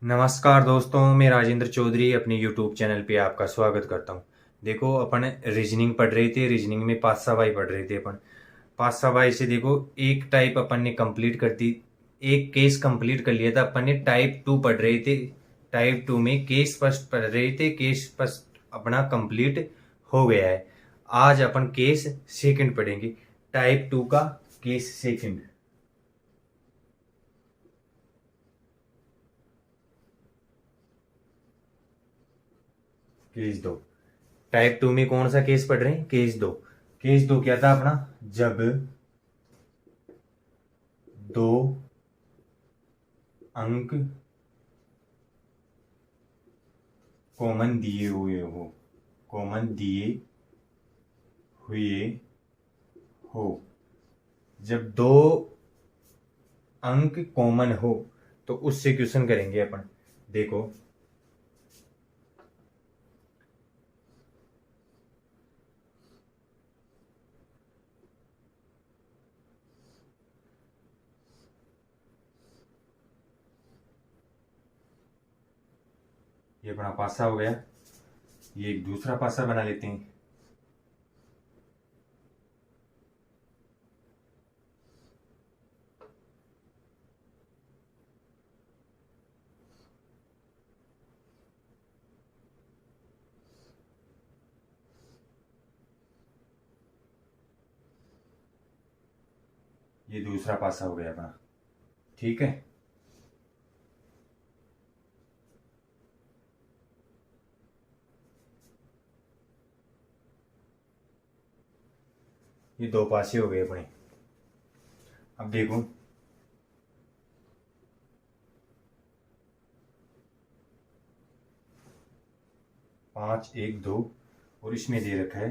नमस्कार दोस्तों, मैं राजेंद्र चौधरी अपने यूट्यूब चैनल पे आपका स्वागत करता हूँ। देखो, अपन रीजनिंग पढ़ रहे थे। रीजनिंग में पाँच सवाई पढ़ रहे थे अपन। पाँच सवाई से देखो, एक टाइप अपन ने कंप्लीट कर दी। एक केस कंप्लीट कर लिया था अपन ने। टाइप टू पढ़ रहे थे। टाइप टू में केस फर्स्ट पढ़ रहे थे। केस फर्स्ट अपना कंप्लीट हो गया है। आज अपन केस सेकंड पढ़ेंगे। टाइप टू का केस सेकंड। केस दो। टाइप टू में कौन सा केस पढ़ रहे हैं? केस दो। केस दो क्या था अपना? जब दो अंक कॉमन दिए हुए हो। कॉमन दिए हुए हो। जब दो अंक कॉमन हो तो उससे क्वेश्चन करेंगे अपन। देखो, ये अपना पासा हो गया। ये एक दूसरा पासा बना लेते हैं। ये दूसरा पासा हो गया अपना। ठीक है। ये दो पासे हो गए अपने। अब देखो, पांच एक दो, और इसमें दे रखा है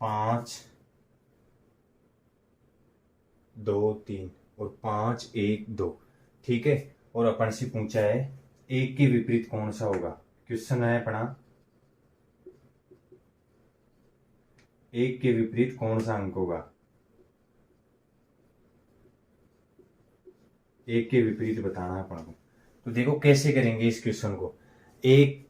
पांच दो तीन, और पांच एक दो। ठीक है। और अपन से पूछा है एक के विपरीत कौन सा होगा। क्वेश्चन है अपना, एक के विपरीत कौन सा अंक होगा। एक के विपरीत बताना है अपन को। तो देखो कैसे करेंगे इस क्वेश्चन को। एक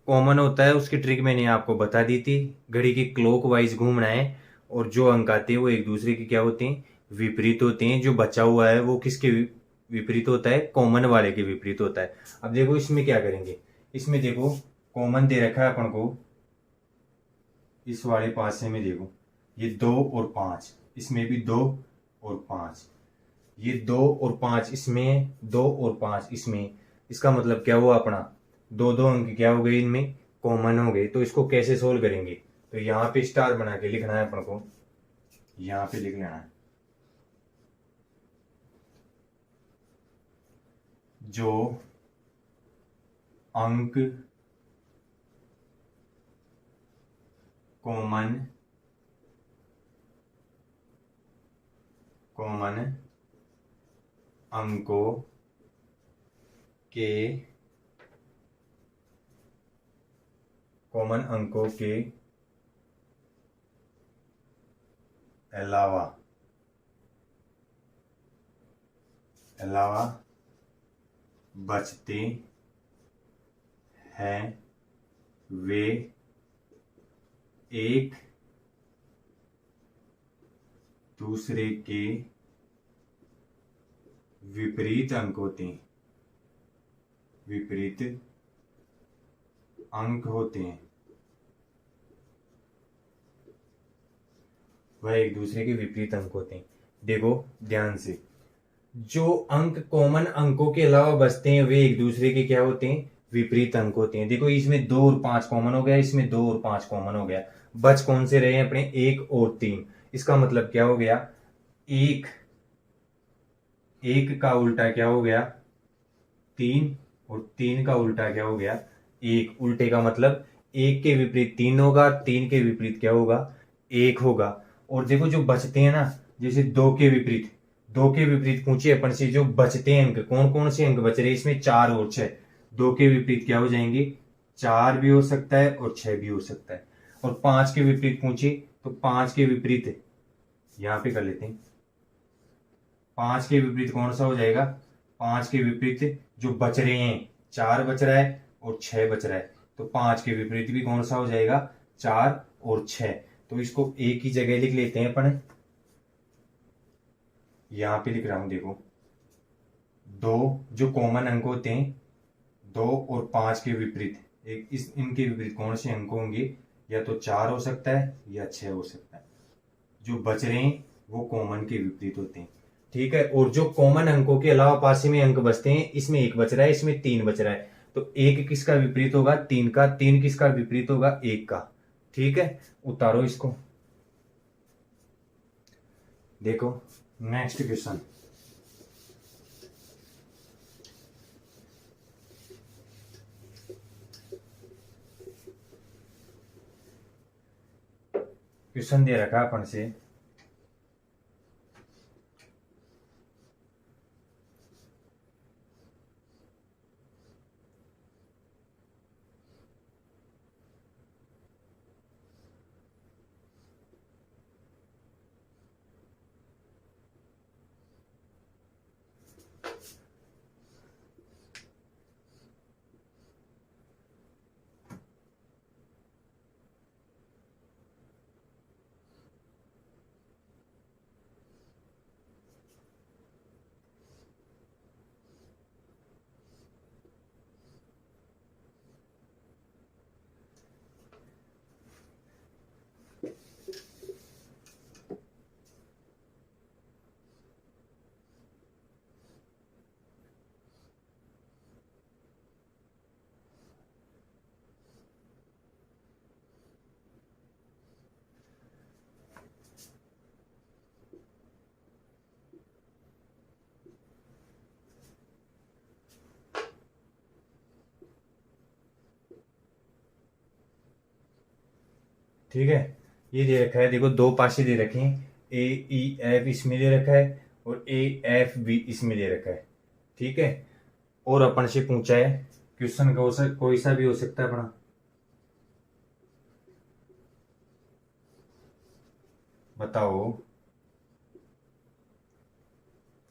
कॉमन होता है, उसकी ट्रिक मैंने आपको बता दी थी। घड़ी के क्लॉक वाइज घूमना है, और जो अंक आते हैं वो एक दूसरे के क्या होते हैं? विपरीत होते हैं। जो बचा हुआ है वो किसके विपरीत होता है? कॉमन वाले के विपरीत होता है। अब देखो इसमें क्या करेंगे। इसमें देखो, कॉमन दे रखा है अपन को। इस वाले पासे में देखो, ये दो और पांच, इसमें भी दो और पांच। ये दो और पांच इसमें, दो और पांच इसमें। इसका मतलब क्या हुआ अपना? दो दो अंक क्या हो गए इनमें? कॉमन हो गए। तो इसको कैसे सोल्व करेंगे? तो यहाँ पे स्टार बना के लिखना है अपन को। यहाँ पे लिख लेना है, जो अंक कॉमन कॉमन अंकों के कॉमन अंकों के अलावा अलावा बचते हैं, वे एक दूसरे के विपरीत अंक होते हैं। विपरीत अंक होते हैं। वह एक दूसरे के विपरीत अंक होते हैं। देखो ध्यान से, जो अंक कॉमन अंकों के अलावा बचते हैं वे एक दूसरे के क्या होते हैं? विपरीत अंक होते हैं। देखो, इसमें दो और पांच कॉमन हो गया, इसमें दो और पांच कॉमन हो गया। बच कौन से रहे हैं अपने? एक और तीन। इसका मतलब क्या हो गया? एक एक का उल्टा क्या हो गया? तीन, और तीन का उल्टा क्या हो गया? एक। उल्टे का मतलब एक के विपरीत तीन होगा, तीन के विपरीत क्या होगा? एक होगा। और देखो जो बचते हैं ना, जैसे दो के विपरीत पूछे अपन से, जो बचते हैं अंक कौन कौन से अंक बच रहे हैं? इसमें चार और छह। दो के विपरीत क्या हो जाएंगे? चार भी हो सकता है और छह भी हो सकता है। और पांच के विपरीत पूछे तो पांच के विपरीत यहां पे कर लेते हैं। 5 के विपरीत कौन सा हो जाएगा? 5 के विपरीत जो बच रहे हैं, 4 बच रहा है और 6 बच रहा है, तो 5 के विपरीत भी कौन सा हो जाएगा? 4 और 6। तो इसको एक ही जगह लिख लेते हैं अपन, यहां पे लिख रहा हूं देखो, दो जो कॉमन अंक होते हैं, 2 और 5 के विपरीत, एक इस इनके विपरीत कौन से अंक होंगे? या तो 4 हो सकता है या 6 हो सकता है। जो बच रहे हैं वो कॉमन के विपरीत होते हैं, ठीक है। और जो कॉमन अंकों के अलावा पास में अंक बचते हैं, इसमें 1 बच रहा है, इसमें 3 बच रहा है, तो 1 किसका विपरीत होगा? 3 का। 3 किसका विपरीत होगा? 1 का। ठीक है, उतारो इसको। देखो नेक्स्ट क्वेश्चन। क्वेश्चन दे रखा अपन से, ठीक है। ये दे रखा है, देखो दो पासे दे रखे हैं, ए ई एफ इसमें दे रखा है और ए एफ बी इसमें दे रखा है, ठीक है। और अपन से पूछा है, क्वेश्चन कोई सा भी हो सकता है अपना, बताओ,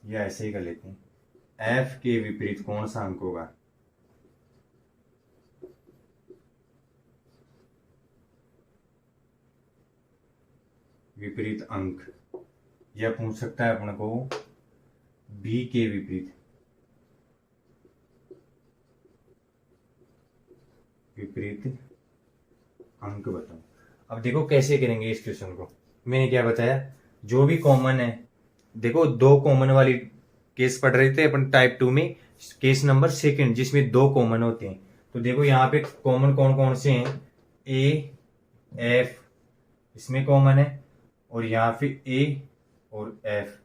या ऐसे ही कर लेते हैं, एफ के विपरीत कौन सा अंक होगा? विपरीत अंक, या पूछ सकता है अपन को बी के विपरीत, विपरीत अंक बताओ। अब देखो कैसे करेंगे इस क्वेश्चन को। मैंने क्या बताया, जो भी कॉमन है, देखो दो कॉमन वाली केस पढ़ रहे थे अपन टाइप 2 में, केस नंबर सेकंड, जिसमें दो कॉमन होते हैं। तो देखो यहाँ पे कॉमन कौन कौन से हैं? ए एफ इसमें कॉमन है, और यहाँ पे ए और एफ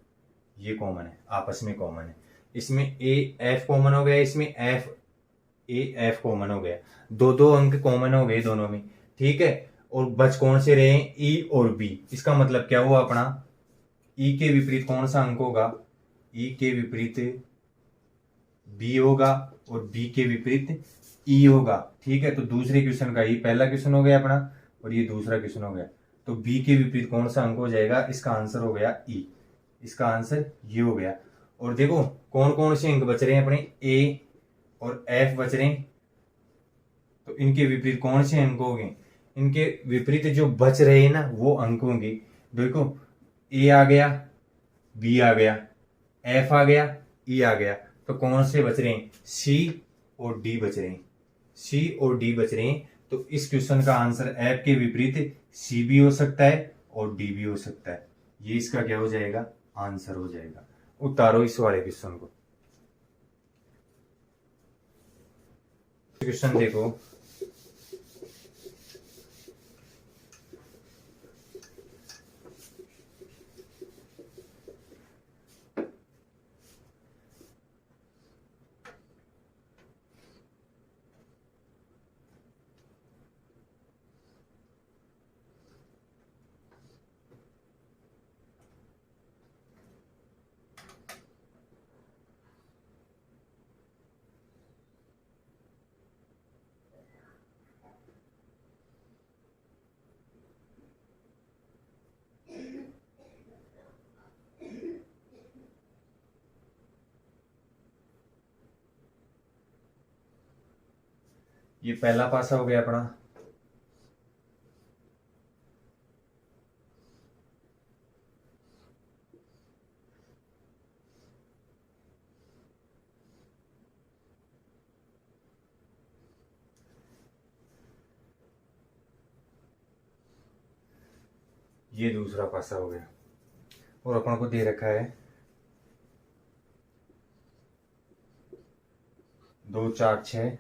ये कॉमन है, आपस में कॉमन है। इसमें ए एफ कॉमन हो गया, इसमें एफ ए एफ कॉमन हो गया, दो दो अंक कॉमन हो गए दोनों में, ठीक है। और बच कौन से रहे? ई और बी। इसका मतलब क्या हुआ अपना, ई के विपरीत कौन सा अंक होगा? ई के विपरीत बी होगा और बी के विपरीत ई होगा, ठीक है। तो दूसरे क्वेश्चन का ये पहला क्वेश्चन हो गया अपना, और ये दूसरा क्वेश्चन हो गया। तो बी के विपरीत कौन सा अंक हो जाएगा? इसका आंसर हो गया ई, इसका आंसर ये हो गया। और देखो कौन कौन से अंक बच रहे हैं अपने, ए और एफ बच रहे हैं, तो इनके विपरीत कौन से अंक होंगे? इनके विपरीत जो बच रहे हैं ना वो अंक होंगे। देखो ए आ गया, बी आ गया, एफ आ गया, ई आ गया, तो कौन से बच रहे हैं? सी और डी बच रहे हैं, सी और डी बच रहे हैं। तो इस क्वेश्चन का आंसर एफ के विपरीत सी भी हो सकता है और डी भी हो सकता है। ये इसका क्या हो जाएगा? आंसर हो जाएगा। उतारो इस वाले क्वेश्चन को। क्वेश्चन देखो, ये पहला पासा हो गया अपना। ये दूसरा पासा हो गया। और अपन को दे रखा है 2 4 6,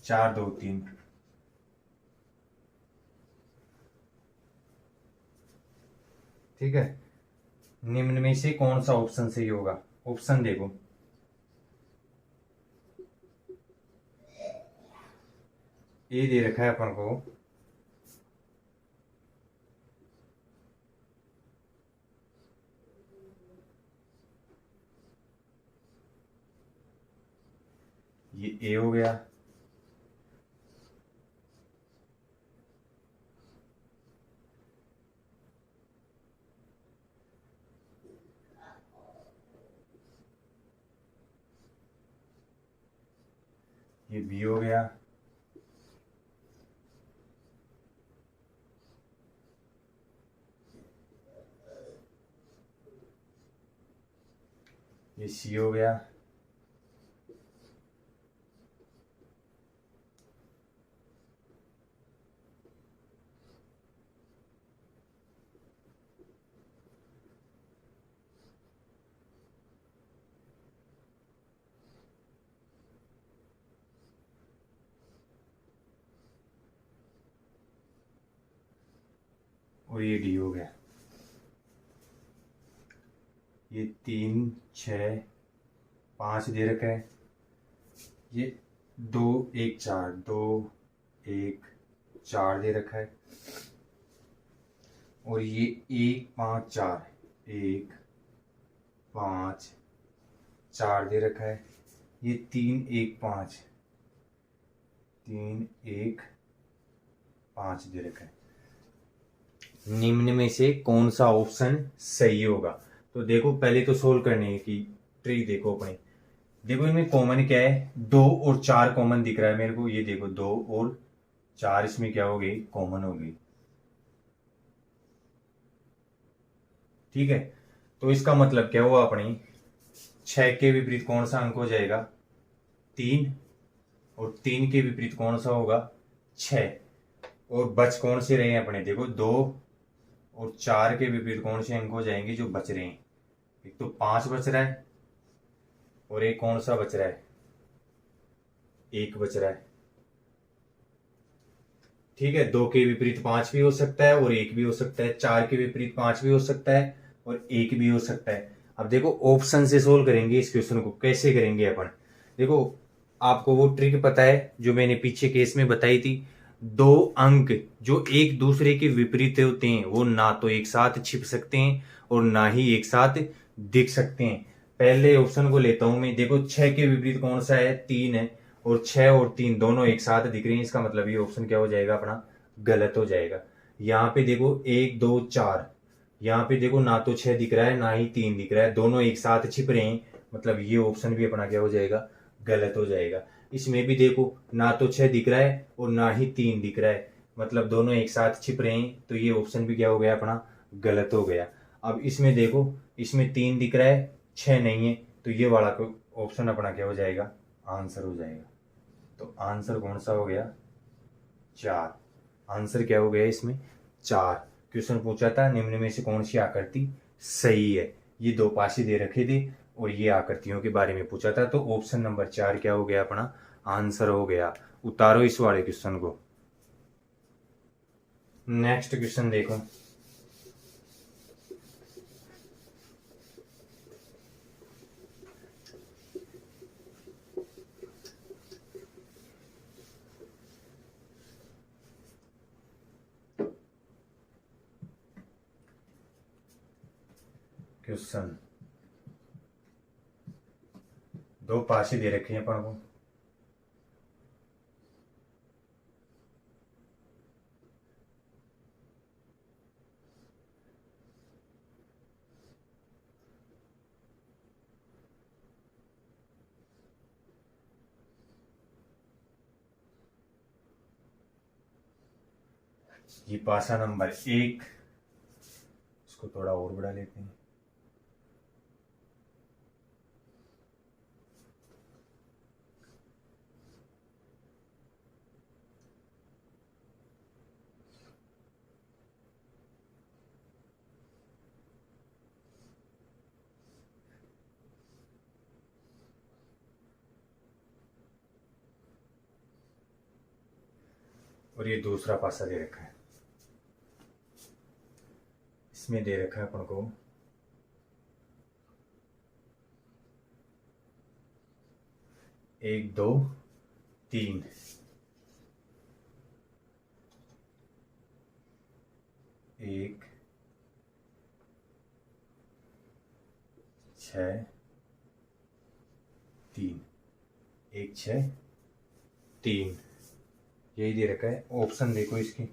4 2 3। ठीक है, निम्न में से कौन सा ऑप्शन सही होगा? ऑप्शन देखो, ये दे रखा है अपन को ये ए हो गया, ये बी हो गया, ये सी हो गया, और ये डी हो गया। ये 3 6 5 दे रखा है, ये 2 1 4, 2 1 4 दे रखा है, और ये 1 5 4, 1 5 4 दे रखा है, ये 3 1 5, 3 1 5 दे रखा है। निम्न में से कौन सा ऑप्शन सही होगा? तो देखो, पहले तो सोल्व करने की ट्रिक देखो अपनी। देखो, इनमें कॉमन क्या है? 2 और 4 कॉमन दिख रहा है मेरे को। ये देखो, 2 और 4 इसमें क्या हो गई? कॉमन हो गई। ठीक है, तो इसका मतलब क्या हुआ अपनी? 6 के विपरीत कौन सा अंक हो जाएगा? 3। और 3 के विपरीत कौन सा होगा? 6। और बच कौन से रहे हैं अपने? देखो, 2 और 4 के विपरीत कौन से अंक हो जाएंगे जो बच रहे हैं? एक तो 5 बच रहा है, और एक कौन सा बच रहा है? 1 बच रहा है। ठीक है, 2 के विपरीत 5 भी हो सकता है और 1 भी हो सकता है, 4 के विपरीत 5 भी हो सकता है और 1 भी हो सकता है। अब देखो, ऑप्शन से सोल्व करेंगे इस क्वेश्चन को। कैसे करेंगे अपन? देखो, आपको वो ट्रिक पता है जो मैंने पीछे केस में बताई थी। दो अंक जो एक दूसरे के विपरीत होते हैं वो ना तो एक साथ छिप सकते हैं और ना ही एक साथ दिख सकते हैं। पहले ऑप्शन को लेता हूं मैं। देखो, 6 के विपरीत कौन सा है? 3 है, और 6 और 3 दोनों एक साथ दिख रहे हैं। इसका मतलब ये ऑप्शन क्या हो जाएगा अपना? गलत हो जाएगा। यहाँ पे देखो, 1 2 4, यहाँ पे देखो ना तो 6 दिख रहा है ना ही 3 दिख रहा है, दोनों एक साथ छिप रहे हैं। मतलब ये ऑप्शन भी अपना क्या हो जाएगा? गलत हो जाएगा। इसमें भी देखो, ना तो 6 दिख रहा है और ना ही 3 दिख रहा है, मतलब दोनों एक साथ छिप रहे हैं, तो ये ऑप्शन भी क्या हो गया अपना? गलत हो गया। अब इसमें देखो, इसमें 3 दिख रहा है, 6 नहीं है, तो ये वाला ऑप्शन अपना क्या हो जाएगा? आंसर हो जाएगा। तो आंसर कौन सा हो गया? 4। आंसर क्या हो गया इसमें? 4। क्वेश्चन पूछा था निम्न में से कौन सी आकृति सही है। ये दो पासे दे रखे थे और ये आकृतियों के बारे में पूछा था, तो ऑप्शन नंबर 4 क्या हो गया अपना? आंसर हो गया। उतारो इस वाले क्वेश्चन को। नेक्स्ट क्वेश्चन देखो। क्वेश्चन, दो पासे दे रखे हैं अपन को। ये पासा नंबर 1, इसको थोड़ा और बढ़ा लेते हैं। और ये दूसरा पासा दे रखा है, इसमें दे रखा है अपन को 1 2 3, 1 6 3, 1 6 3, यही दे रखा है। ऑप्शन देखो इसकी,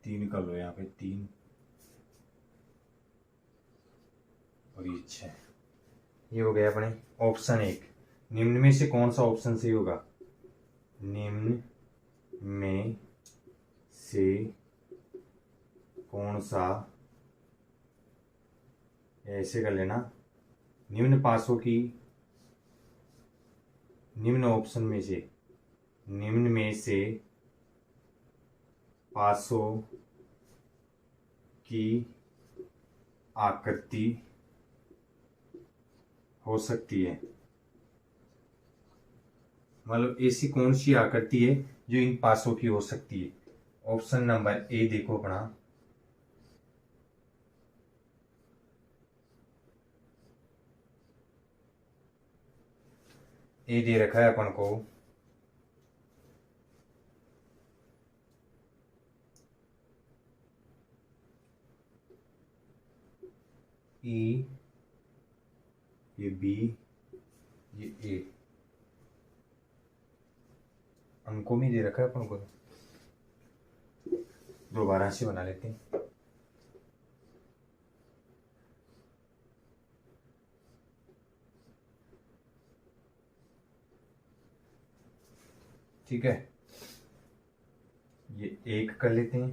तीन कर लो यहाँ पे, 3 और ये 6, ये हो गया अपने ऑप्शन 1। निम्न में से कौन सा ऑप्शन सही होगा? निम्न में से कौन सा, ऐसे कर लेना, निम्न पासों की, निम्न ऑप्शन में से, निम्न में से पासों की आकृति हो सकती है। मतलब ऐसी कौन सी आकृति है जो इन पासों की हो सकती है? ऑप्शन नंबर ए देखो अपना, ए दे रखा है अपन को ई, ये बी, ये ए, अंकों में दे रखा है अपन को। दोबारा से बना लेते हैं। ठीक है, ये 1 कर लेते हैं,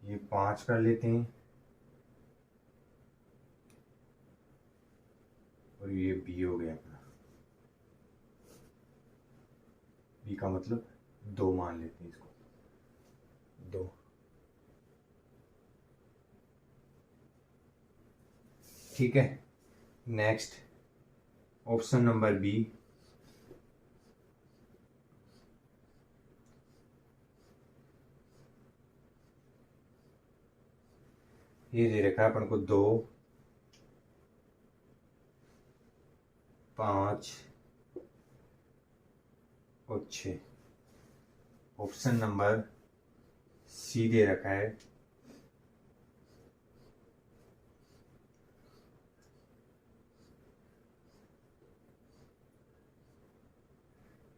ये 5 कर लेते हैं, और ये बी हो गया अपना। बी का मतलब 2 मान लेते हैं इसको, 2। ठीक है, नेक्स्ट ऑप्शन नंबर बी, ये दे रखा है अपन को 2 5 और 6। ऑप्शन नंबर सी दे रखा है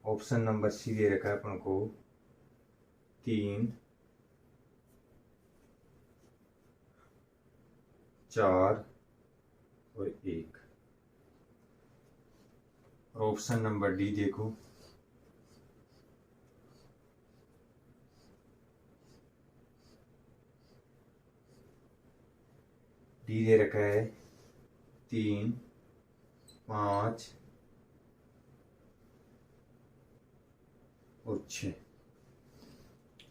ऑप्शन नंबर सी दे रखा है अपन को 3 4 और 1। और ऑप्शन नंबर डी देखो, डी दे रखा है 3 5 और 6।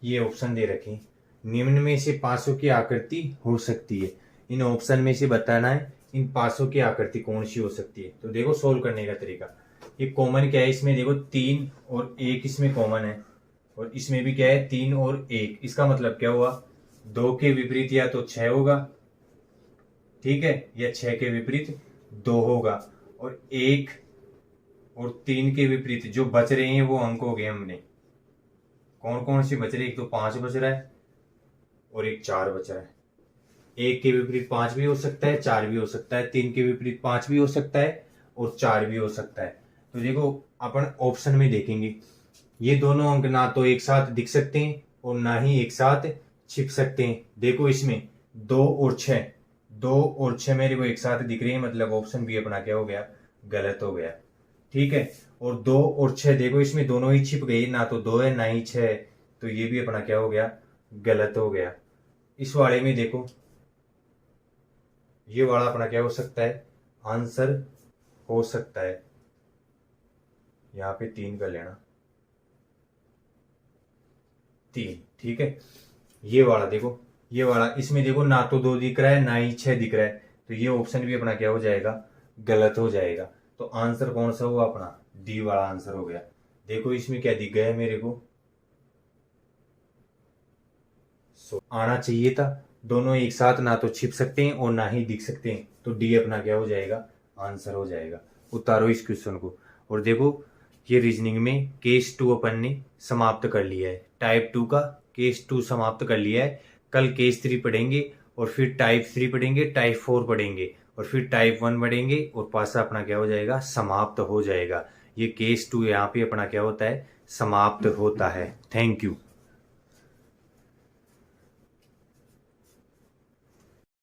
ये ऑप्शन दे रखे, निम्न में से पासों की आकृति हो सकती है। इन ऑप्शन में से बताना है इन पासों की आकृति कौन सी हो सकती है। तो देखो सोल्व करने का तरीका, ये कॉमन क्या है इसमें, देखो 3 और 1 इसमें कॉमन है, और इसमें भी क्या है 3 और 1। इसका मतलब क्या हुआ, 2 के विपरीत या तो 6 होगा, ठीक है, या 6 के विपरीत 2 होगा, और 1 और 3 के विपरीत जो बच रहे हैं वो अंक हो गए हमने। कौन कौन से बच रहे हैं? एक तो 5 बच रहा है और एक 4 बच रहा है। 1 के विपरीत 5 भी हो सकता है, 4 भी हो सकता है, 3 के विपरीत 5 भी हो सकता है और 4 भी हो सकता है। तो देखो अपन ऑप्शन में देखेंगे, ये दोनों अंक ना तो एक साथ दिख सकते हैं और ना ही एक साथ छिप सकते हैं। देखो इसमें 2 और 6, 2 और 6 मेरे को एक साथ दिख रहे हैं, मतलब ऑप्शन बी अपना क्या हो गया, गलत हो गया। ठीक है, और 2 और 6 देखो इसमें दोनों ही छिप गई, ना तो 2 है ना ही 6 है, तो ये भी अपना क्या हो गया, गलत हो गया। इस वाले में देखो ये वाला अपना क्या हो सकता है, आंसर हो सकता है, यहाँ पे 3 कर लेना, 3, ठीक है। ये वाला देखो, ये वाला इसमें देखो ना तो 2 दिख रहा है ना ही 6 दिख रहा है, तो ये ऑप्शन भी अपना क्या हो जाएगा, गलत हो जाएगा। तो आंसर कौन सा हुआ अपना, डी वाला आंसर हो गया। देखो इसमें क्या दिख गया है मेरे को, आना चाहिए था, दोनों एक साथ ना तो छिप सकते हैं और ना ही दिख सकते हैं, तो डी अपना क्या हो जाएगा, आंसर हो जाएगा। उतारो इस क्वेश्चन को, और देखो ये रीजनिंग में केस 2 अपन ने समाप्त कर लिया है, टाइप 2 का केस 2 समाप्त कर लिया है। कल केस 3 पढ़ेंगे और फिर टाइप 3 पढ़ेंगे, टाइप 4 पढ़ेंगे और फिर टाइप 1 पढ़ेंगे, और पासा अपना क्या हो जाएगा, समाप्त हो जाएगा। ये केस 2 यहाँ पे अपना क्या होता है, समाप्त होता है। Thank you.